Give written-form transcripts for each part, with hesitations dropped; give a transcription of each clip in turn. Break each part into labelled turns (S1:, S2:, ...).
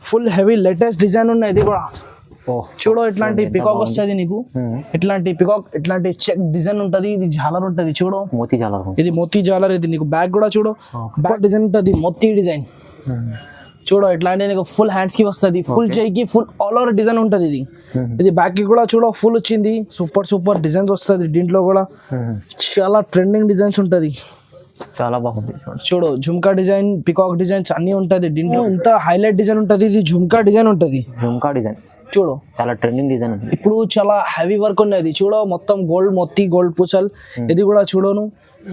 S1: Full heavy latest design ఉన్నాయి ఇది కూడా. చూడు ఇట్లాంటి పికాక్ వస్తుంది నీకు, ఇట్లాంటి పికాక్ ఇట్లాంటి చెక్ డిజైన్ ఉంటది. ఇది జాలర్ ఉంటది చూడు,
S2: మోతీ జాలర్.
S1: ఇది మోతీ జాలర్. ఇది నీకు బ్యాగ్ కూడా చూడు, బ్యాగ్ డిజైన్ ఉంటది, మోతీ డిజైన్ చూడు. ఇట్లాంటి నీకు ఫుల్ హ్యాండ్స్ కి వస్తుంది, ఫుల్ చేయికి ఫుల్ ఆల్ ఓవర్ డిజైన్ ఉంటది. ఇది ఇది బ్యాక్ కి కూడా చూడ ఫుల్ వచ్చింది. సూపర్ సూపర్ డిజైన్స్ వస్తుంది దీంట్లో కూడా. చాలా ట్రెండింగ్ డిజైన్స్ ఉంటది,
S2: చాలా బాగుంది
S1: చూడు. జుమ్కా డిజైన్, పికాక్ డిజైన్స్ అన్ని ఉంటది దీంట్లో. ఇంత హైలైట్ డిజైన్ ఉంటది. ఇది జుమ్కా డిజైన్ ఉంటది,
S2: జుమ్కా డిజైన్
S1: చూడు.
S2: చాలా ట్రెండింగ్ డిజైన్ ఉంది.
S1: ఇప్పుడు చాలా హెవీ వర్క్ ఉన్నది చూడు, మొత్తం గోల్డ్, మొత్తం గోల్డ్ పూసల్. ఇది కూడా చూడను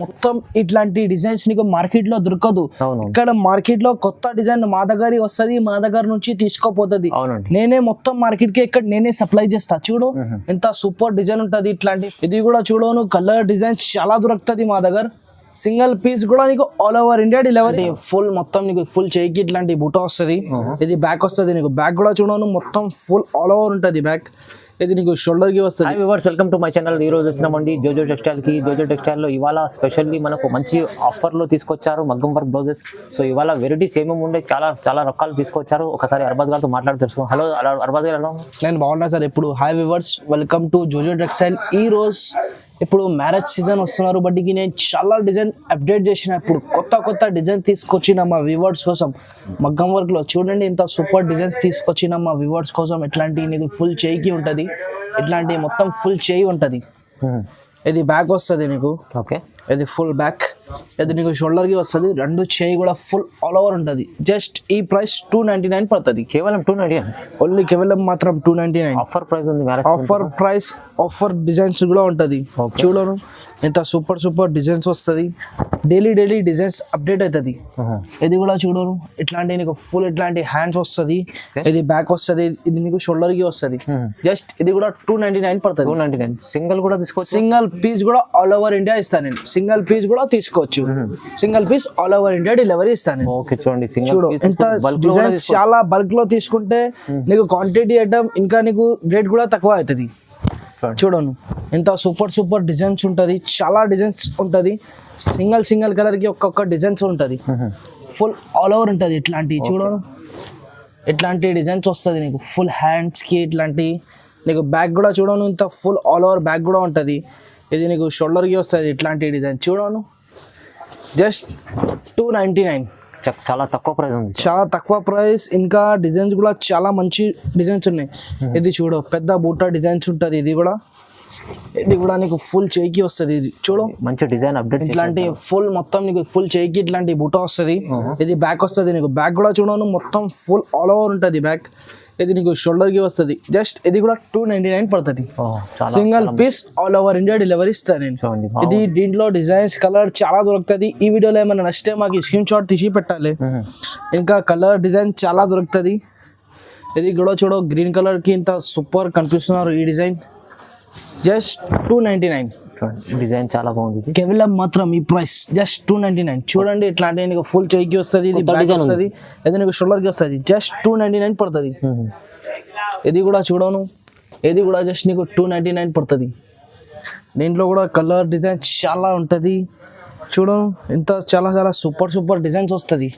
S1: మొత్తం ఇట్లాంటి డిజైన్స్ నీకు మార్కెట్ లో దొరకదు. ఇక్కడ మార్కెట్ లో కొత్త డిజైన్ మా దగ్గర వస్తుంది, మా దగ్గర నుంచి తీసుకోపోతుంది. నేనే మొత్తం మార్కెట్ కి ఇక్కడ నేనే సప్లై చేస్తా చూడు. ఎంత సూపర్ డిజైన్ ఉంటది ఇట్లాంటి. ఇది కూడా చూడను కలర్ డిజైన్స్ చాలా దొరుకుతుంది మా దగ్గర. సింగిల్ పీస్ కూడా నీకు all over India delivery. Full మొత్తం నీకు ఫుల్ చేయికి ఇట్లాంటి బూట వస్తుంది. ఇది బ్యాక్ వస్తుంది నీకు, బ్యాక్ కూడా చూడను మొత్తం ఫుల్ ఆల్ ఓవర్ ఉంటుంది బ్యాక్. ఇది నీకు షోల్డర్ కి వస్తుంది.
S2: Viewers, welcome to my channel. ఈ రోజు వచ్చినామండి జోజో టెక్స్టైల్ కి. జోజో టెక్స్టైల్ లో ఇవాళ స్పెషల్లీ మనకు మంచి ఆఫర్ లో తీసుకొచ్చారు మగ్గం వర్క్ బ్లౌజెస్. సో ఇవాళ వెరైటీస్ ఏమేమి ఉండే చాలా రకాలు తీసుకొచ్చారు. ఒకసారి అర్బాజ్ గారితో మాట్లాడి తెలుసు. హలో అర్బాజ్ గారు, ఎలా?
S1: నేను బాగున్నా సార్. ఇప్పుడు hi viewers, welcome to Jojo textile. ఈ రోజు ఇప్పుడు మ్యారేజ్ సీజన్ వస్తున్నారు బట్టికి నేను చాలా డిజైన్ అప్డేట్ చేసిన. ఇప్పుడు కొత్త డిజైన్ తీసుకొచ్చిన మా వ్యూవర్స్ కోసం మగ్గం వర్క్ లో. చూడండి ఇంత సూపర్ డిజైన్స్ తీసుకొచ్చిన మా వ్యూవర్స్ కోసం. ఇట్లాంటి నీకు ఫుల్ చేయికి ఉంటది, ఇట్లాంటి మొత్తం ఫుల్ చేయి ఉంటది. ఇది బ్యాక్ వస్తుంది నీకు,
S2: ఓకే.
S1: ఇది ఫుల్ బ్యాక్. ఇది నీకు షోల్డర్ కి వస్తుంది. రెండు చేయి కూడా ఫుల్ ఆల్ ఓవర్ ఉంటది. జస్ట్ ఈ ప్రైస్ 299 పడుతుంది.
S2: కేవలం 299
S1: ఓన్లీ, కేవలం మాత్రం 299.
S2: ఆఫర్ ప్రైస్ ఉంది.
S1: ఆఫర్ ప్రైస్, ఆఫర్ డిజైన్స్ కూడా ఉంటది చూడను. ఇంత సూపర్ డిజైన్స్ వస్తుంది. డైలీ డిజైన్స్ అప్డేట్ అవుతుంది. ఇది కూడా చూడను ఇట్లాంటి నీకు ఫుల్ ఇట్లాంటి హ్యాండ్స్ వస్తుంది. ఇది బ్యాక్ వస్తుంది, ఇది నీకు షోల్డర్ కి వస్తుంది. జస్ట్ ఇది కూడా 299 పడుతుంది.
S2: 299. సింగిల్ కూడా తీసుకోవచ్చు,
S1: సింగిల్ పీస్ కూడా ఆల్ ఓవర్ ఇండియా ఇస్తాను నేను. సింగిల్ పీస్ కూడా తీసుకోవచ్చు, single piece all over India delivery ఇస్తాను.
S2: ఓకే, చూడండి
S1: చూడు ఇంత డిజైన్స్ చాలా బల్క్ లో తీసుకుంటే నీకు క్వాంటిటీ ఐటమ్ ఇంకా నీకు రేట్ కూడా తక్కువ అవుతుంది. చూడను ఇంత సూపర్ డిజైన్స్ ఉంటది, చాలా డిజైన్స్ ఉంటది. సింగిల్ కలర్ కి ఒక్కొక్క డిజైన్స్ ఉంటది. ఫుల్ ఆల్ ఓవర్ ఉంటది. ఇట్లాంటి చూడను ఇట్లాంటి డిజైన్స్ వస్తుంది నీకు. ఫుల్ హ్యాండ్స్ కి ఇట్లాంటి నీకు బ్యాక్ కూడా చూడను ఇంత ఫుల్ ఆల్ ఓవర్ బ్యాక్ కూడా ఉంటది. ఇది నీకు షోల్డర్ కి వస్తుంది. ఇట్లాంటి డిజైన్ చూడను జస్ట్ 299.
S2: చాలా తక్కువ ప్రైస్ ఉంది,
S1: చాలా తక్కువ ప్రైస్. ఇంకా డిజైన్స్ కూడా చాలా మంచి డిజైన్స్ ఉన్నాయి. ఇది చూడు పెద్ద బూటా డిజైన్స్ ఉంటది. ఇది కూడా నీకు ఫుల్ చేయికి వస్తుంది. ఇది చూడు
S2: మంచి డిజైన్ అప్డేట్.
S1: ఇట్లాంటి ఫుల్ మొత్తం నీకు ఫుల్ చేయికి ఇట్లాంటి బూటా వస్తుంది. ఇది బ్యాక్ వస్తుంది నీకు. బ్యాక్ కూడా చూడను మొత్తం ఫుల్ ఆల్ ఓవర్ ఉంటుంది బ్యాక్. ఇది నీకు షోల్డర్ కి వస్తుంది. జస్ట్ ఇది కూడా 299 పడుతుంది. Single piece all over India delivery ఇస్తాను నేను. ఇది దీంట్లో డిజైన్స్ కలర్ చాలా దొరుకుతుంది. ఈ వీడియోలో ఏమైనా నచ్చితే మాకు స్క్రీన్ షాట్ తీసి పెట్టాలి. ఇంకా కలర్ డిజైన్ చాలా దొరుకుతుంది. ఇది కూడా చూడు గ్రీన్ కలర్ కి ఇంత సూపర్ కనిపిస్తున్నారు. ఈ డిజైన్ జస్ట్ 299.
S2: డిజైన్ చాలా బాగుంది.
S1: కేవలం మాత్రం ఈ ప్రైస్ జస్ట్ 299. చూడండి ఇట్లాంటి నీకు ఫుల్ చేయికి వస్తుంది. ఇది బ్యాక్ వస్తుంది, ఇది నీకు షోల్డర్ కి వస్తుంది. జస్ట్ 299 పడుతుంది. ఇది కూడా చూడను, ఇది కూడా జస్ట్ నీకు 299 పడుతుంది. దీంట్లో కూడా కలర్ డిజైన్ చాలా ఉంటుంది. చూడను ఇంత చాలా సూపర్ డిజైన్స్ వస్తుంది.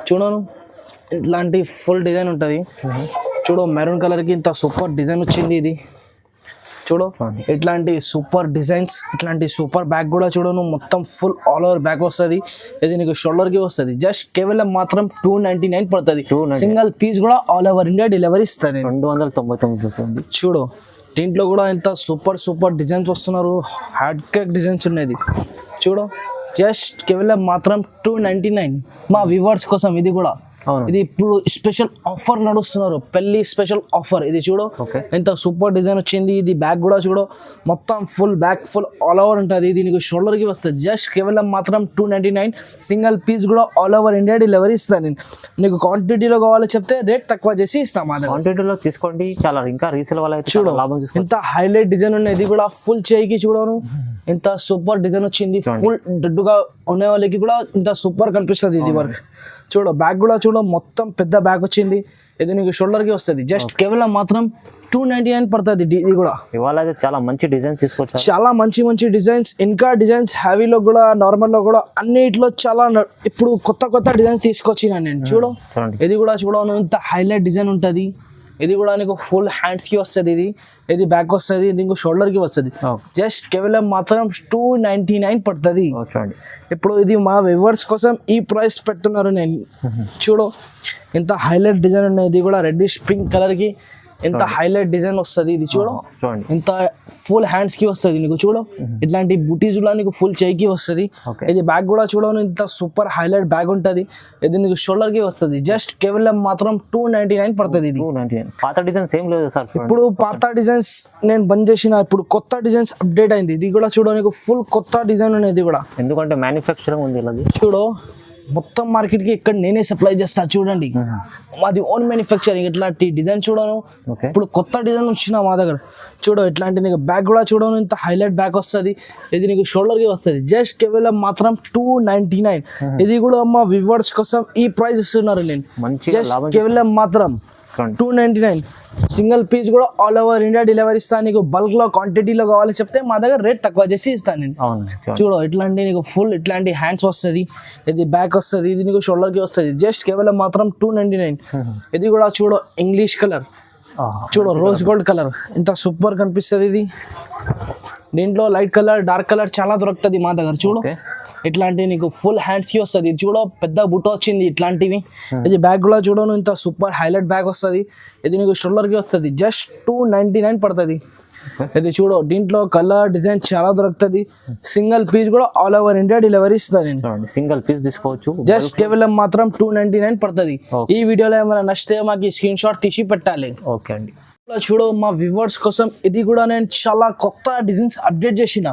S1: చూడను ఇట్లాంటి ఫుల్ డిజైన్ ఉంటుంది. చూడు మెరూన్ కలర్ కి ఇంత సూపర్ డిజైన్ వచ్చింది. ఇది చూడు ఇట్లాంటి సూపర్ డిజైన్స్, ఇట్లాంటి సూపర్ బ్యాగ్ కూడా చూడను మొత్తం ఫుల్ ఆల్ ఓవర్ బ్యాగ్ వస్తుంది. ఇది నీకు షోల్డర్ కి వస్తుంది. జస్ట్ కేవలం మాత్రం 299 పడుతుంది. సింగిల్ పీస్ కూడా ఆల్ ఓవర్ ఇండియా డెలివరీ ఇస్తాను.
S2: 299.
S1: చూడు దీంట్లో కూడా ఎంత సూపర్ డిజైన్స్ వస్తున్నారు. హార్డ్ కేక్ డిజైన్స్ ఉన్నాయి. చూడు జస్ట్ కేవలం మాత్రం 299 మా వ్యూవర్స్ కోసం. ఇది కూడా ఇది ఇప్పుడు స్పెషల్ ఆఫర్ నడుస్తున్నారు, పెళ్లి స్పెషల్ ఆఫర్. ఇది చూడు ఎంత సూపర్ డిజైన్ వచ్చింది. ఇది బ్యాక్ కూడా చూడు మొత్తం full back full all over ఉంటుంది. ఇది నీకు షోల్డర్ కి వస్తుంది. జస్ట్ కేవలం మాత్రం 299. సింగిల్ పీస్ కూడా ఆల్ ఓవర్ ఇండియా డెలివరీ ఇస్తాను నేను. నీకు క్వాంటిటీలో కావాలో చెప్తే రేట్ తక్కువ చేసి ఇస్తాం.
S2: క్వాంటిటీలో తీసుకోండి, చాలా ఇంకా రీసేల్ వాళ్ళ
S1: చూడు ఇంత హైలైట్ డిజైన్ ఉన్నాయి. ఇది కూడా ఫుల్ చేయికి చూడను ఇంత సూపర్ డిజైన్ వచ్చింది. ఫుల్ డడ్డుగా ఉండే వాళ్ళకి కూడా ఇంత సూపర్ కనిపిస్తుంది. ఇది వర్క్ చూడు బ్యాగ్ కూడా చూడు మొత్తం పెద్ద బ్యాగ్ వచ్చింది. ఇది నీకు షోల్డర్ కి వస్తుంది. జస్ట్ కేవలం మాత్రం 299 పడుతుంది. ఇది కూడా
S2: ఇవాళ అయితే చాలా మంచి డిజైన్స్ తీసుకొచ్చారు.
S1: చాలా మంచి మంచి డిజైన్స్, ఇంకా డిజైన్స్ హ్యావీలో కూడా నార్మల్ లో కూడా అన్నిట్లో చాలా ఇప్పుడు కొత్త డిజైన్స్ తీసుకొచ్చినా నేను. చూడు
S2: చూడండి
S1: ఇది కూడా చూడను ఇంత హైలైట్ డిజైన్ ఉంటుంది. ఇది కూడా నీకు ఫుల్ హ్యాండ్స్ కి వస్తుంది. ఇది బ్యాక్ వస్తుంది, ఇది ఇంకో షోల్డర్ కి వస్తుంది. జస్ట్ కేవలం మాత్రం 299 పడుతుంది.
S2: చూడండి
S1: ఇప్పుడు ఇది మా వ్యూవర్స్ కోసం ఈ ప్రైస్ పెడుతున్నారు నేను. చూడు ఇంత హైలైట్ డిజైన్ ఉన్నాయి. ఇది కూడా రెడ్డిష్ పింక్ కలర్ కి ఎంత హైలైట్ డిజైన్ వస్తుంది. ఇది చూడు
S2: చూడండి
S1: ఇంత ఫుల్ హ్యాండ్స్ కి వస్తుంది నీకు. చూడు ఇట్లాంటి బుటీస్ కూడా నీకు ఫుల్ చేయికి వస్తుంది. ఇది బ్యాగ్ కూడా చూడను ఇంత సూపర్ హైలైట్ బ్యాగ్ ఉంటుంది. ఇది నీకు షోల్డర్ కి వస్తుంది. జస్ట్ కేవలం మాత్రం 299 పడుతుంది. ఇది
S2: 299. పాత డిజైన్స్ ఏం లేదు సార్.
S1: ఇప్పుడు పాత డిజైన్స్ నేను బంద్ చేసిన, ఇప్పుడు కొత్త డిజైన్స్ అప్డేట్ అయింది. ఇది కూడా చూడ నీకు ఫుల్ కొత్త డిజైన్ ఉన్నాయి. ఇది కూడా
S2: ఎందుకంటే మ్యానుఫ్యాక్చరింగ్ ఉంది ఇలా.
S1: చూడు మొత్తం మార్కెట్ కి ఇక్కడ నేనే సప్లై చేస్తా. చూడండి మాది ఓన్ మ్యానుఫ్యాక్చరింగ్. ఇట్లాంటి డిజైన్ చూడను ఇప్పుడు కొత్త డిజైన్ వచ్చిన మా దగ్గర. చూడు ఇట్లాంటి నీకు బ్యాగ్ కూడా చూడను ఇంత హైలైట్ బ్యాగ్ వస్తుంది. ఇది నీకు షోల్డర్ కి వస్తుంది. జస్ట్ కేవలం మాత్రం 299. ఇది కూడా మా వ్యూవర్స్ కోసం ఈ ప్రైస్ ఇస్తున్నారు నేను. జస్ట్ కేవలం మాత్రం 299. సింగిల్ పీస్ కూడా ఆల్ ఓవర్ ఇండియా డెలివరీ ఇస్తాను. నీకు బల్క్ లో క్వాంటిటీలో కావాలి చెప్తే మా దగ్గర రేట్ తక్కువ చేసి ఇస్తాను నేను. చూడు ఇట్లాంటి నీకు ఫుల్ ఇట్లాంటి హ్యాండ్స్ వస్తుంది. ఇది బ్యాక్ వస్తుంది. ఇది నీకు షోల్డర్ కి వస్తుంది. జస్ట్ కేవలం మాత్రం 299. ఇది కూడా చూడు ఇంగ్లీష్ కలర్, చూడు రోజ్ గోల్డ్ కలర్ ఇంత సూపర్ కనిపిస్తుంది. ఇది దీంట్లో లైట్ కలర్ డార్క్ కలర్ చాలా దొరుకుతుంది మా దగ్గర. చూడు ఇట్లాంటి నీకు ఫుల్ హ్యాండ్స్ కి వస్తుంది. ఇది చూడ పెద్ద బుట్ట వచ్చింది ఇట్లాంటివి. ఇది బ్యాగ్ కూడా చూడను ఇంత సూపర్ హైలైట్ బ్యాగ్ వస్తుంది. ఇది నీకు షోల్డర్ కి వస్తుంది. జస్ట్ 299 పడుతుంది. ఇది చూడు దీంట్లో కలర్ డిజైన్ చాలా దొరుకుతుంది. సింగిల్ పీస్ కూడా ఆల్ ఓవర్ ఇండియా డెలివరీ ఇస్తుంది నేను.
S2: సింగిల్ పీస్ తీసుకోవచ్చు.
S1: జస్ట్ కేవలం మాత్రం 299 పడుతుంది. ఈ వీడియోలో ఏమైనా నచ్చితే మాకు స్క్రీన్ షాట్ తీసి పెట్టాలి.
S2: ఓకే అండి.
S1: చూడు మా వ్యూవర్స్ కోసం ఇది కూడా నేను చాలా కొత్త డిజైన్స్ అప్డేట్ చేసిన.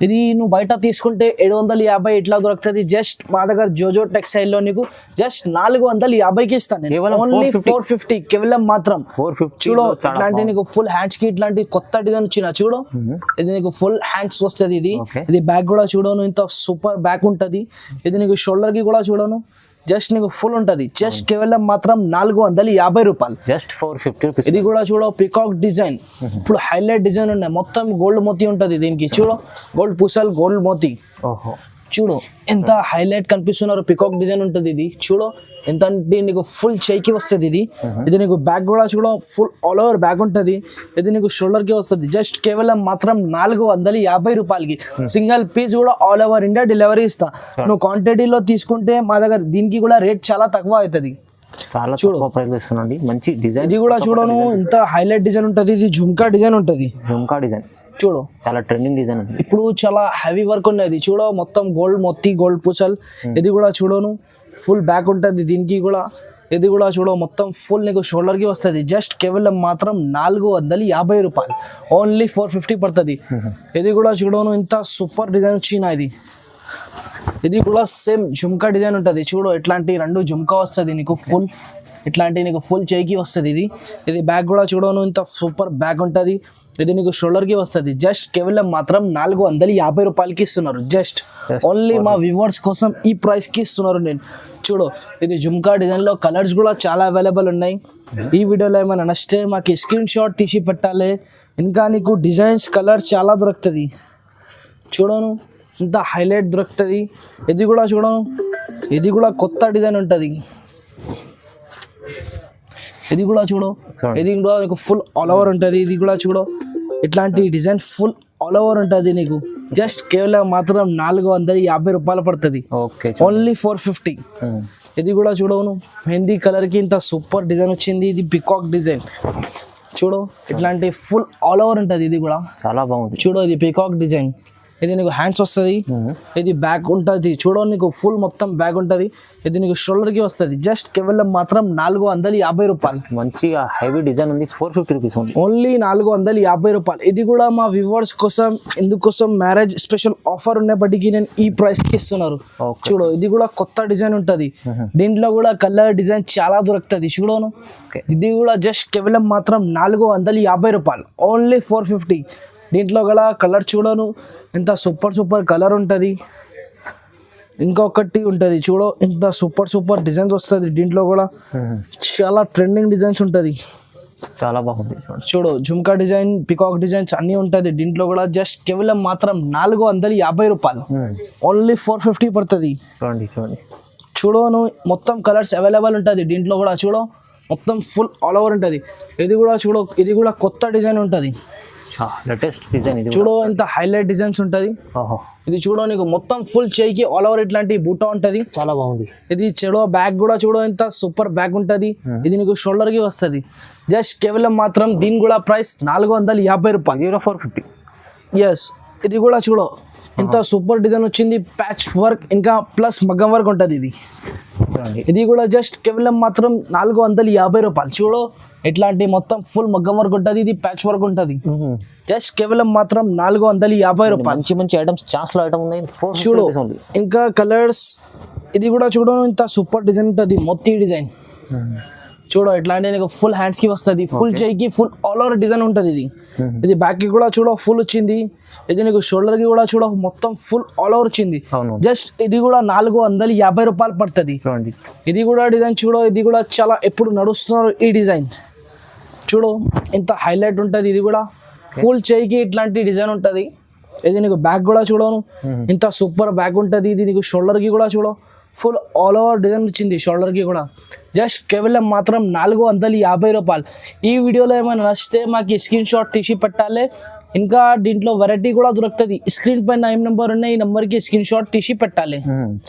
S1: ఇది నువ్వు బయట తీసుకుంటే 750 ఇట్లా దొరుకుతుంది. జస్ట్ మా దగ్గర జోజో టెక్స్టైల్ లో నీకు జస్ట్ 450కి ఇస్తాను. ఓన్లీ 450 కేవలం మాత్రం 450. చూడు ఇట్లాంటి నీకు ఫుల్ హ్యాండ్స్ కి ఇట్లాంటి కొత్త డిజైన్ వచ్చిన. చూడు ఇది నీకు ఫుల్ హ్యాండ్స్ వస్తుంది. ఇది బ్యాగ్ కూడా చూడను ఇంత సూపర్ బ్యాగ్ ఉంటది. ఇది నీకు షోల్డర్ కి కూడా చూడను జస్ట్ నీకు ఫుల్ ఉంటది. జస్ట్ కేవలం మాత్రం 450 రూపాయలు.
S2: Just 450 rupees.
S1: ఇది కూడా చూడ పికాక్ డిజైన్. ఇప్పుడు హైలైట్ డిజైన్ ఉన్నాయి. మొత్తం గోల్డ్ మోతీ ఉంటది దీనికి. చూడు గోల్డ్ పూసల్ గోల్డ్ మోతీ.
S2: ఓహో
S1: చూడు ఎంత హైలైట్ కనిపిస్తున్నారు. పికాక్ డిజైన్ ఉంటుంది. ఇది చూడు ఎంత నీకు ఫుల్ చేయికి వస్తుంది. ఇది నీకు బ్యాగ్ కూడా చూడ ఫుల్ ఆల్ ఓవర్ బ్యాగ్ ఉంటుంది. ఇది నీకు షోల్డర్ కి వస్తుంది. జస్ట్ కేవలం మాత్రం 450 రూపాయలకి. సింగిల్ పీస్ కూడా ఆల్ ఓవర్ ఇండియా డెలివరీ ఇస్తా. నువ్వు క్వాంటిటీలో తీసుకుంటే మా దగ్గర దీనికి కూడా రేట్ చాలా తక్కువ అవుతుంది.
S2: చాలా చూడు ప్రైస్ ఇస్తున్నాండి. మంచి డిజైన్.
S1: ఇది కూడా చూడను ఇంత హైలైట్ డిజైన్ ఉంటుంది. ఇది జుమ్కా డిజైన్ ఉంటుంది.
S2: జుమ్కా డిజైన్
S1: చూడు
S2: చాలా ట్రెండింగ్ డిజైన్ ఉంది.
S1: ఇప్పుడు చాలా హెవీ వర్క్ ఉన్నది. చూడ మొత్తం గోల్డ్ మొత్తి గోల్డ్ పూసల్. ఇది కూడా చూడను ఫుల్ బ్యాక్ ఉంటుంది దీనికి కూడా. ఇది కూడా చూడ మొత్తం ఫుల్ నీకు షోల్డర్ కి వస్తుంది. జస్ట్ కేవలం మాత్రం 450 రూపాయలు. ఓన్లీ 450 పడుతుంది. ఇది కూడా చూడను ఇంత సూపర్ డిజైన్ వచ్చిన. ఇది కూడా సేమ్ జుమ్కా డిజైన్ ఉంటుంది. చూడు ఇట్లాంటి 2 జుమ్కా వస్తుంది నీకు ఫుల్. ఇట్లాంటి నీకు ఫుల్ చేయికి వస్తుంది. ఇది బ్యాగ్ కూడా చూడను ఇంత సూపర్ బ్యాగ్ ఉంటుంది. ఇది నీకు షోల్డర్ కి వస్తుంది. జస్ట్ కేవలం మాత్రం 450 రూపాయలకి ఇస్తున్నారు. జస్ట్ ఓన్లీ మా వ్యూవర్స్ కోసం ఈ ప్రైస్ కి ఇస్తున్నారు నేను. చూడు ఇది జుమ్కా డిజైన్ లో కలర్స్ కూడా చాలా అవైలబుల్ ఉన్నాయి. ఈ వీడియోలో ఏమైనా నచ్చితే మాకు స్క్రీన్ షాట్ తీసి పెట్టాలి. ఇంకా నీకు డిజైన్స్ కలర్స్ చాలా దొరుకుతుంది. చూడను ఇంత హైలైట్ దొరుకుతుంది. ఇది కూడా చూడను ఇది కూడా కొత్త డిజైన్ ఉంటుంది. ఇది కూడా చూడు ఇది కూడా నీకు ఫుల్ ఆల్ ఓవర్ ఉంటుంది. ఇది కూడా చూడు ఇట్లాంటి డిజైన్ ఫుల్ ఆల్ ఓవర్ ఉంటుంది నీకు. జస్ట్ కేవలం మాత్రం 450 రూపాయలు పడుతుంది. ఓన్లీ 450. ఇది కూడా చూడవును మెహందీ కలర్ కి ఇంత సూపర్ డిజైన్ వచ్చింది. ఇది పికాక్ డిజైన్. చూడు ఇట్లాంటి ఫుల్ ఆల్ ఓవర్ ఉంటుంది. ఇది కూడా
S2: చాలా బాగుంది.
S1: చూడు ఇది పికాక్ డిజైన్. ఇది నీకు హ్యాండ్స్ వస్తుంది. ఇది బ్యాక్ ఉంటుంది. చూడ నీకు ఫుల్ మొత్తం బ్యాగ్ ఉంటుంది. ఇది నీకు షోల్డర్ కి వస్తుంది. జస్ట్ కేవలం మాత్రం 450 రూపాయలు.
S2: మంచిగా హెవీ డిజైన్ ఉంది. 450 రూపీస్
S1: ఓన్లీ 450 రూపాయలు. ఇది కూడా మా వ్యూవర్స్ కోసం ఎందుకోసం మ్యారేజ్ స్పెషల్ ఆఫర్ ఉన్నప్పటికీ నేను ఈ ప్రైస్ కి ఇస్తున్నారు. చూడు ఇది కూడా కొత్త డిజైన్ ఉంటుంది. దీంట్లో కూడా కలర్ డిజైన్ చాలా దొరుకుతుంది. చూడను ఇది కూడా జస్ట్ కేవలం మాత్రం 450 రూపాయలు. ఓన్లీ 450. దీంట్లో గల కలర్ చూడను ఎంత సూపర్ కలర్ ఉంటుంది. ఇంకొకటి ఉంటుంది చూడు, ఇంత సూపర్ డిజైన్స్ వస్తుంది దీంట్లో కూడా. చాలా ట్రెండింగ్ డిజైన్స్ ఉంటుంది.
S2: చాలా బాగుంది చూడండి.
S1: చూడు జుమ్కా డిజైన్, పికాక్ డిజైన్స్ అన్ని ఉంటుంది దీంట్లో కూడా. జస్ట్ కేవలం మాత్రం 450 రూపాయలు, ఓన్లీ 450 పడుతుంది.
S2: చూడండి చూడండి.
S1: చూడు నువ్వు మొత్తం కలర్స్ అవైలబుల్ ఉంటుంది దీంట్లో కూడా. చూడు మొత్తం ఫుల్ ఆల్ ఓవర్ ఉంటుంది. ఇది కూడా చూడు, ఇది కూడా కొత్త డిజైన్ ఉంటుంది.
S2: లేటెస్ట్ డిజైన్ ఇది.
S1: చూడు ఇంత హైలైట్ డిజైన్స్ ఉంటుంది. ఇది చూడు నీకు మొత్తం ఫుల్ చేయికి ఆల్ ఓవర్ ఇట్లాంటి బూటా ఉంటుంది.
S2: చాలా బాగుంది.
S1: ఇది చూడు బ్యాగ్ కూడా చూడు ఇంత సూపర్ బ్యాగ్ ఉంటుంది. ఇది నీకు షోల్డర్ కి వస్తుంది. జస్ట్ కేవలం మాత్రం దీని కూడా ప్రైస్ 450 రూపాయలు.
S2: 450.
S1: ఎస్. ఇది కూడా చూడు ఇంత సూపర్ డిజైన్ వచ్చింది, ప్యాచ్ వర్క్ ఇంకా ప్లస్ మగ్గం వర్క్ ఉంటుంది. ఇది కూడా జస్ట్ కేవలం మాత్రం 450 రూపాయలు. చూడు ఇట్లాంటి మొత్తం ఫుల్ మగ్గం వర్క్ ఉంటుంది, ఇది ప్యాచ్ వర్క్ ఉంటుంది. జస్ట్ కేవలం మాత్రం 450 రూపాయలు.
S2: మంచి మంచి ఐటమ్స్, ఛాన్స్ లో ఐటమ్ ఉన్నాయి.
S1: చూడు ఇంకా కలర్స్. ఇది కూడా చూడు ఇంత సూపర్ డిజైన్ ఉంటుంది, మొత్తి డిజైన్. చూడు ఇట్లాంటి నీకు ఫుల్ హ్యాండ్స్ కి వస్తుంది, ఫుల్ చేయికి ఫుల్ ఆల్ ఓవర్ డిజైన్ ఉంటుంది. ఇది బ్యాక్ కి కూడా చూడ ఫుల్ వచ్చింది. ఇది నీకు షోల్డర్ కి కూడా చూడ మొత్తం ఫుల్ ఆల్ ఓవర్ వచ్చింది. జస్ట్ ఇది కూడా 450 రూపాయలు పడుతుంది. ఇది కూడా డిజైన్ చూడు, ఇది కూడా చాలా ఎప్పుడు నడుస్తున్నారు ఈ డిజైన్. చూడు ఇంత హైలైట్ ఉంటుంది. ఇది కూడా ఫుల్ చేయికి ఇట్లాంటి డిజైన్ ఉంటుంది. ఇది నీకు బ్యాక్ కూడా చూడను ఇంత సూపర్ బ్యాక్ ఉంటుంది. ఇది నీకు షోల్డర్ కి కూడా చూడ ఫుల్ ఆల్ ఓవర్ డిజైన్ వచ్చింది షోల్డర్ కి కూడా. జస్ట్ కేవలం మాత్రం 450 రూపాయలు. ఈ వీడియోలో ఏమైనా నచ్చితే మాకు స్క్రీన్ షాట్ తీసి పెట్టాలి. ఇంకా దీంట్లో వెరైటీ కూడా దొరుకుతుంది. స్క్రీన్ పైన ఏం నెంబర్ ఉన్నాయి, ఈ నెంబర్కి స్క్రీన్ షాట్ తీసి పెట్టాలి.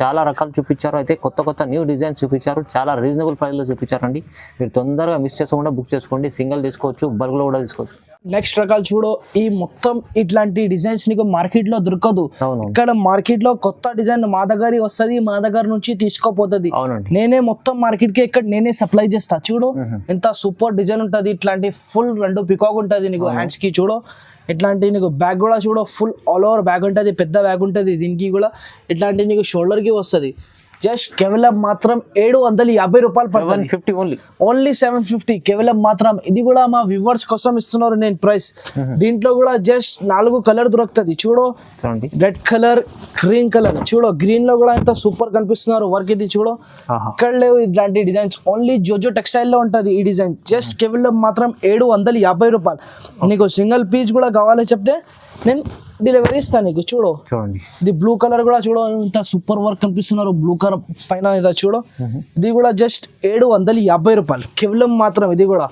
S2: చాలా రకాలు చూపించారు. అయితే కొత్త న్యూ డిజైన్స్ చూపించారు. చాలా రీజనబుల్ ప్రైస్లో చూపించారండి. మీరు తొందరగా మిస్ చేసుకోకుండా బుక్ చేసుకోండి. సింగిల్ తీసుకోవచ్చు, బల్క్లో కూడా తీసుకోవచ్చు.
S1: నెక్స్ట్ రకాలు చూడు, ఈ మొత్తం ఇట్లాంటి డిజైన్స్ నీకు మార్కెట్ లో దొరకదు. ఇక్కడ మార్కెట్ లో కొత్త డిజైన్ మా దగ్గర వస్తుంది, మా దగ్గర నుంచి తీసుకోపోతుంది. నేనే మొత్తం మార్కెట్ కి ఇక్కడ నేనే సప్లై చేస్తా. చూడు ఎంత సూపర్ డిజైన్ ఉంటుంది. ఇట్లాంటి ఫుల్ 2 పికాక్ ఉంటుంది నీకు హ్యాండ్స్ కి. చూడు ఇట్లాంటి నీకు బ్యాగ్ కూడా చూడు ఫుల్ ఆల్ ఓవర్ బ్యాగ్ ఉంటుంది, పెద్ద బ్యాగ్ ఉంటుంది దీనికి కూడా. ఇట్లాంటి నీకు షోల్డర్ కి వస్తుంది. జస్ట్ కేవలం మాత్రం 750 రూపాయలు పడుతుంది. ఓన్లీ 750 కేవలం మాత్రం. ఇది కూడా మా వ్యూవర్స్ కోసం ఇస్తున్నారు నేను ప్రైస్. దీంట్లో కూడా జస్ట్ 4 కలర్ దొరుకుతుంది. చూడు రెడ్ కలర్, గ్రీన్ కలర్. చూడు గ్రీన్ లో కూడా ఎంత సూపర్ కనిపిస్తున్నారు వర్క్. ఇది చూడు ఇక్కడ లేవు ఇట్లాంటి డిజైన్స్. ఓన్లీ జోజో టెక్స్టైల్ లో ఉంటుంది ఈ డిజైన్. జస్ట్ కేవలం మాత్రం 750 రూపాయలు. నీకు సింగిల్ పీస్ కూడా కావాలి చెప్తే నేను డెలివరీ ఇస్తాను నీకు. చూడు
S2: చూడండి
S1: ఇది బ్లూ కలర్ కూడా చూడు ఇంత సూపర్ వర్క్ కనిపిస్తున్నారు బ్లూ కలర్ పైన. ఇదా చూడు ఇది కూడా జస్ట్ 750 రూపాయలు కేవలం మాత్రం. ఇది కూడా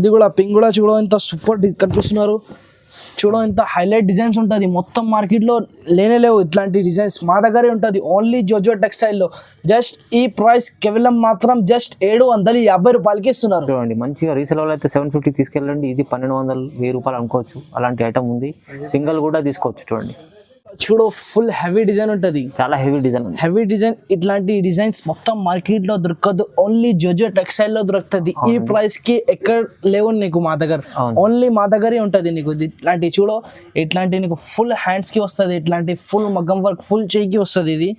S1: ఇది కూడా పింక్ కూడా చూడు ఇంత సూపర్ కనిపిస్తున్నారు. చూడు ఇంత హైలైట్ డిజైన్స్ ఉంటుంది. మొత్తం మార్కెట్ లో లేవు ఇట్లాంటి డిజైన్స్, మా దగ్గరే ఉంటుంది ఓన్లీ జోజో టెక్స్టైల్ లో. జస్ట్ ఈ ప్రైస్ కేవలం మాత్రం జస్ట్ 750 రూపాయలకి ఇస్తున్నారు.
S2: చూడండి మంచిగా రీసేల్ అయితే 750 తీసుకెళ్ళండి. ఇది 1200 1000 రూపాయలు అనుకోవచ్చు. అలాంటి ఐటమ్ ఉంది, సింగిల్ కూడా తీసుకోవచ్చు. చూడండి
S1: చూడు ఫుల్ హెవీ డిజైన్ ఉంటుంది,
S2: చాలా హెవీ డిజైన్. ఇట్లాంటి డిజైన్స్ మొత్తం మార్కెట్ లో దొరకదు, ఓన్లీ జోజో టెక్స్టైల్ లో దొరుకుతుంది. ఈ ప్రైస్ కి ఎక్కడ లేవు నీకు మా దగ్గర, ఓన్లీ మా దగ్గరే ఉంటది నీకు. ఇట్లాంటి చూడు ఇట్లాంటి నీకు ఫుల్ హ్యాండ్స్ కి వస్తుంది, ఇట్లాంటి ఫుల్ మగ్గం వర్క్ ఫుల్ చేయికి వస్తుంది.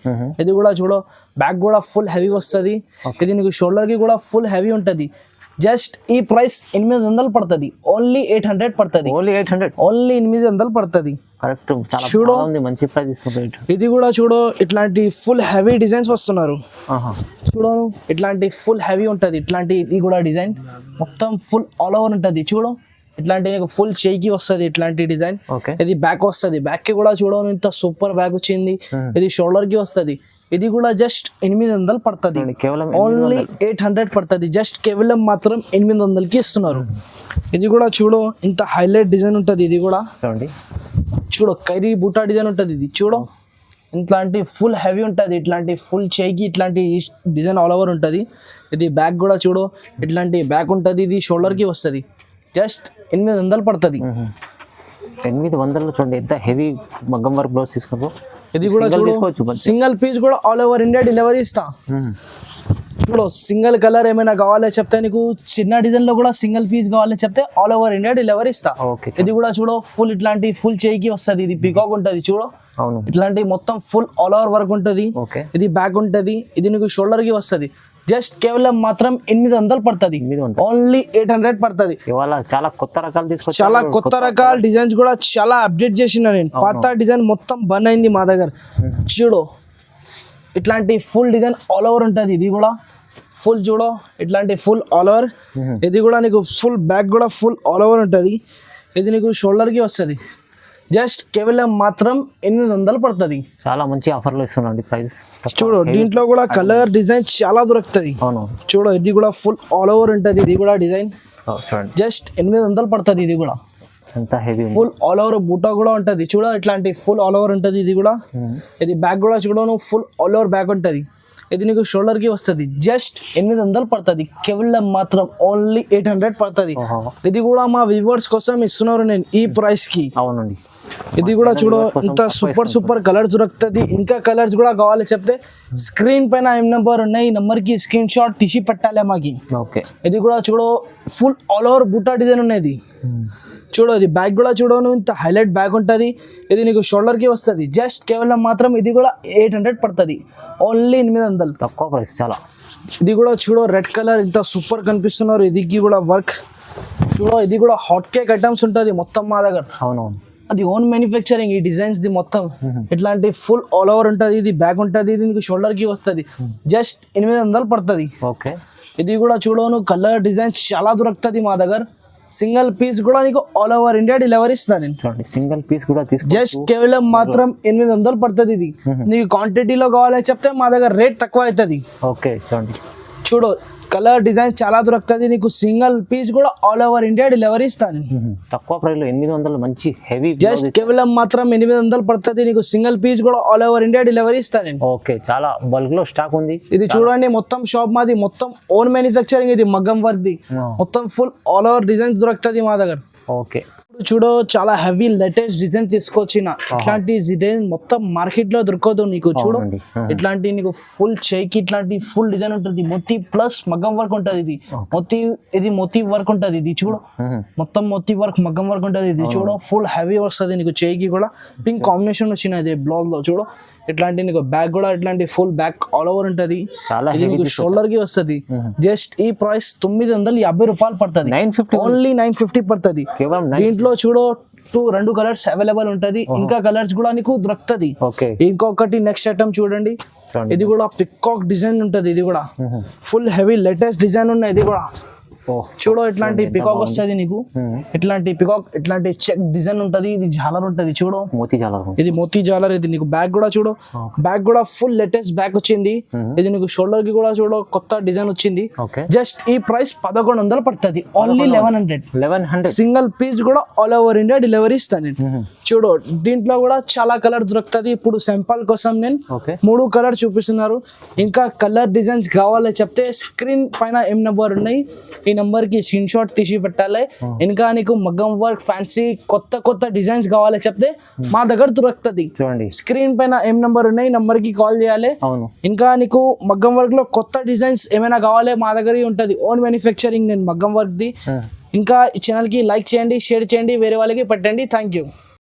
S2: ఇది కూడా చూడు బ్యాక్ కూడా ఫుల్ హెవీ వస్తుంది. ఇది నీకు షోల్డర్ కి కూడా ఫుల్ హెవీ ఉంటది. జస్ట్ ఈ ప్రైస్ 800 పడుతుంది, ఓన్లీ 800 పడుతుంది. ఓన్లీ 800 పడుతుంది. చూడు మంచి ప్రైస్ ఇస్తున్నారు.
S1: ఇది కూడా చూడు ఇట్లాంటి ఫుల్ హెవీ డిజైన్స్ వస్తున్నారు. చూడు ఇట్లాంటి ఫుల్ హెవీ ఉంటుంది. ఇట్లాంటి ఇది కూడా డిజైన్ మొత్తం ఫుల్ ఆల్ ఓవర్ ఉంటుంది. చూడు ఇట్లాంటి నీకు ఫుల్ చేయికి వస్తుంది ఇట్లాంటి డిజైన్. ఇది బ్యాక్ వస్తుంది, బ్యాక్ కి కూడా చూడ ఇంత సూపర్ బ్యాక్ వచ్చింది. ఇది షోల్డర్ కి వస్తుంది. ఇది కూడా జస్ట్ 800 పడుతుంది, ఓన్లీ 800 పడుతుంది. జస్ట్ కేవలం మాత్రం 800కి ఇస్తున్నారు. ఇది కూడా చూడు ఇంత హైలైట్ డిజైన్ ఉంటుంది. ఇది కూడా చూడు కైరీ బూటా డిజైన్ ఉంటుంది. ఇది చూడు ఇట్లాంటి ఫుల్ హెవీ ఉంటుంది. ఇట్లాంటి ఫుల్ చేయికి ఇట్లాంటి డిజైన్ ఆల్ ఓవర్ ఉంటుంది. ఇది బ్యాక్ కూడా చూడు ఇట్లాంటి బ్యాక్ ఉంటుంది. ఇది షోల్డర్కి వస్తుంది. జస్ట్ 800 పడుతుంది.
S2: 800లో చూడండి ఎంత హెవీ మగ్గం వర్క్ బ్లౌజ్ తీసుకో.
S1: ఇది కూడా చూసుకోవచ్చు, సింగిల్ పీస్ కూడా ఆల్ ఓవర్ ఇండియా డెలివరీ ఇస్తా. చూడు సింగిల్ కలర్ ఏమైనా కావాలో చెప్తే నీకు, చిన్న డిజైన్ లో కూడా సింగిల్ పీస్ కావాలని చెప్తే ఆల్ ఓవర్ ఇండియా డెలివరీ ఇస్తా. ఇది కూడా చూడు ఫుల్ ఇట్లాంటి ఫుల్ చేయికి వస్తుంది. ఇది పికాక్ ఉంటుంది. చూడు ఇట్లాంటి మొత్తం ఫుల్ ఆల్ ఓవర్ వర్క్ ఉంటుంది. ఇది బ్యాక్ ఉంటుంది. ఇది నీకు షోల్డర్ కి వస్తుంది. జస్ట్ కేవలం మాత్రం 800 పడుతుంది, ఓన్లీ 800 పడుతుంది.
S2: ఇవాళ చాలా కొత్త రకాలు తీసుకొచ్చి,
S1: చాలా కొత్త రకాల డిజైన్స్ కూడా చాలా అప్డేట్ చేసిన నేను. పాత డిజైన్ మొత్తం బన్ అయింది మా దగ్గర. చూడు ఇట్లాంటి ఫుల్ డిజైన్ ఆల్ ఓవర్ ఉంటుంది. ఇది కూడా ఫుల్ చూడో ఇట్లాంటి ఫుల్ ఆల్ ఓవర్. ఇది కూడా నీకు ఫుల్ బ్యాక్ కూడా ఫుల్ ఆల్ ఓవర్ ఉంటుంది. ఇది నీకు షోల్డర్కి వస్తుంది. జస్ట్ కేవలం మాత్రం 800 పడుతుంది.
S2: చాలా మంచి ఆఫర్లో ఇస్తున్నాండి ప్రైస్.
S1: చూడు దీంట్లో కూడా కలర్ డిజైన్ చాలా దొరుకుతుంది.
S2: అవును
S1: చూడు ఇది కూడా ఫుల్ ఆల్ ఓవర్ ఉంటుంది. ఇది కూడా డిజైన్
S2: చూడండి
S1: జస్ట్ 800 పడుతుంది. ఇది కూడా
S2: ఎంత హెవీ
S1: ఫుల్ ఆల్ ఓవర్ బూటా కూడా ఉంటుంది. చూడ ఇట్లాంటి ఫుల్ ఆల్ ఓవర్ ఉంటుంది. ఇది కూడా ఇది బ్యాక్ కూడా చూడను ఫుల్ ఆల్ ఓవర్ బ్యాక్ ఉంటుంది. ఇది నీకు షోల్డర్కి వస్తుంది. జస్ట్ 800 పడుతుంది. కేవలం మాత్రం ఓన్లీ 800 పడుతుంది. ఇది కూడా మా వ్యూవర్స్ కోసం ఇస్తున్నారు నేను ఈ ప్రైస్కి.
S2: అవునండి
S1: ఇది కూడా చూడు ఇంత సూపర్ కలర్స్ దొరుకుతుంది. ఇంకా కలర్స్ కూడా కావాలి చెప్తే స్క్రీన్ పైన ఏం నెంబర్ ఉన్నాయి, ఈ నెంబర్కి స్క్రీన్ షాట్ తీసి పెట్టాలి మాకి.
S2: ఓకే
S1: ఇది కూడా చూడు ఫుల్ ఆల్ ఓవర్ బూటా డిజైన్ ఉన్నది. చూడు ఇది బ్యాక్ కూడా చూడను ఇంత హైలైట్ బ్యాక్ ఉంటుంది. ఇది నీకు షోల్డర్కి వస్తుంది. జస్ట్ కేవలం మాత్రం ఇది కూడా 800 పడుతుంది. ఓన్లీ 800
S2: తక్కువ ప్రైస్ చాలా.
S1: ఇది కూడా చూడు రెడ్ కలర్ ఇంత సూపర్ కనిపిస్తున్నారు. ఇదికి కూడా వర్క్ చూడు. ఇది కూడా హాట్ కేక్ ఐటమ్స్ ఉంటుంది మొత్తం మా దగ్గర.
S2: అవునవును
S1: అది ఓన్ మ్యానుఫ్యాక్చరింగ్. ఈ డిజైన్స్ ది మొత్తం ఇట్లాంటి ఫుల్ ఆల్ ఓవర్ ఉంటుంది. ఇది బ్యాక్ ఉంటుంది. ఇది నీకు షోల్డర్కి వస్తుంది. జస్ట్ 800 పడుతుంది.
S2: ఓకే
S1: ఇది కూడా చూడను కలర్ డిజైన్స్ చాలా దొరుకుతుంది మా దగ్గర. సింగిల్ పీస్ కూడా నీకు ఆల్ ఓవర్ ఇండియా డెలివరీ ఇస్తాను నేను.
S2: చూడండి సింగిల్ పీస్ కూడా తీసుకో.
S1: జస్ట్ కేవలం మాత్రం 800 పడుతుంది. ఇది నీకు క్వాంటిటీలో కావాలని చెప్తే మా దగ్గర రేట్ తక్కువ అవుతుంది.
S2: ఓకే చూడండి
S1: చూడు కలర్ డిజైన్ చాలా దొరుకుతుంది. నీకు సింగిల్ పీస్ కూడా ఆల్ ఓవర్ ఇండియా డెలివరీ ఇస్తాను.
S2: తక్కువ ప్రైస్ లో 800 మంచి హెవీ.
S1: జస్ట్ కేవలం మాత్రం 800 పడుతుంది. నీకు సింగిల్ పీస్ కూడా ఆల్ ఓవర్ ఇండియా డెలివరీ ఇస్తాను.
S2: ఓకే చాలా బల్క్ లో స్టాక్ ఉంది.
S1: ఇది చూడండి మొత్తం షాప్ మాది మొత్తం ఓన్ మ్యానుఫ్యాక్చరింగ్. ఇది మగ్గం వర్క్ ది మొత్తం ఫుల్ ఆల్ ఓవర్ డిజైన్స్ దొరుకుతుంది మా దగ్గర.
S2: ఓకే
S1: చూడు చాలా హెవీ లేటెస్ట్ డిజైన్ తీసుకొచ్చిన. ఇట్లాంటి డిజైన్ మొత్తం మార్కెట్ లో దొరకదు నీకు. చూడు ఇట్లాంటి నీకు ఫుల్ చేయికి ఇట్లాంటి ఫుల్ డిజైన్ ఉంటుంది. మోతీ ప్లస్ మగ్గం వర్క్ ఉంటుంది. ఇది మోతీ వర్క్ ఉంటుంది. ఇది చూడు మొత్తం మోతీ వర్క్ మగ్గం వర్క్ ఉంటుంది. ఇది చూడు ఫుల్ హెవీ వస్తుంది నీకు. చేయికి కూడా పింక్ కాంబినేషన్ వచ్చిన ఇది బ్లౌజ్ లో. చూడు ఇట్లాంటి నీకు బ్యాక్ కూడా ఇట్లాంటి ఫుల్ బ్యాక్ ఆల్ ఓవర్ ఉంటుంది. ఇది నీకు షోల్డర్ కి వస్తుంది. జస్ట్ ఈ ప్రైస్ 950 రూపాయలు పడుతుంది.
S2: 950
S1: ఓన్లీ 950 పడుతుంది. దీంట్లో చూడు 2 కలర్స్ అవైలబుల్ ఉంటది. ఇంకా కలర్స్ కూడా నీకు దొరుకుతుంది. ఇంకొకటి నెక్స్ట్ ఐటమ్ చూడండి. ఇది కూడా పికాక్ డిజైన్ ఉంటది. ఇది కూడా ఫుల్ హెవీ లేటెస్ట్ డిజైన్ ఉన్నాయి. ఇది కూడా చూడు ఇట్లాంటి పికాక్ వస్తుంది నీకు. ఇట్లాంటి పికాక్ ఇట్లాంటి చెక్ డిజైన్ ఉంటది. ఇది జాలర్ ఉంటది. చూడు
S2: మోతీ జాలర్.
S1: ఇది మోతీ జాలర్. ఇది నీకు బ్యాక్ కూడా చూడు బ్యాక్ కూడా ఫుల్ లేటెస్ట్ బ్యాక్ వచ్చింది. ఇది నీకు షోల్డర్ కి కూడా చూడు కొత్త డిజైన్ వచ్చింది. జస్ట్ ఈ ప్రైస్ 1100 పడుతుంది. ఓన్లీ 1100. సింగిల్ పీస్ కూడా ఆల్ ఓవర్ ఇండియా డెలివరీ ఇస్తాను. చూడు దీంట్లో కూడా చాలా కలర్ దొరుకుతుంది. ఇప్పుడు సింపుల్ కోసం నేను 3 కలర్ చూపిస్తున్నారు. ఇంకా కలర్ డిజైన్స్ కావాలని చెప్తే స్క్రీన్ పైన ఏం నెంబర్ ఉన్నాయి ఈ నెంబర్ కి స్క్రీన్ షాట్ తీసి పెట్టాలి. ఇంకా నీకు మగ్గం వర్క్ ఫ్యాన్సీ కొత్త డిజైన్స్ కావాలి చెప్తే మా దగ్గర దొరుకుతుంది.
S2: చూడండి
S1: స్క్రీన్ పైన ఏం నెంబర్ ఉన్నాయి నెంబర్ కి కాల్ చేయాలి. ఇంకా నీకు మగ్గం వర్క్ లో కొత్త డిజైన్స్ ఏమైనా కావాలి మా దగ్గర ఉంటది. ఓన్ మ్యానుఫ్యాక్చరింగ్ నేను మగ్గం వర్క్ ది. ఇంకా ఈ ఛానల్ కి లైక్ చేయండి, షేర్ చేయండి, వేరే వాళ్ళకి పెట్టండి. Thank you.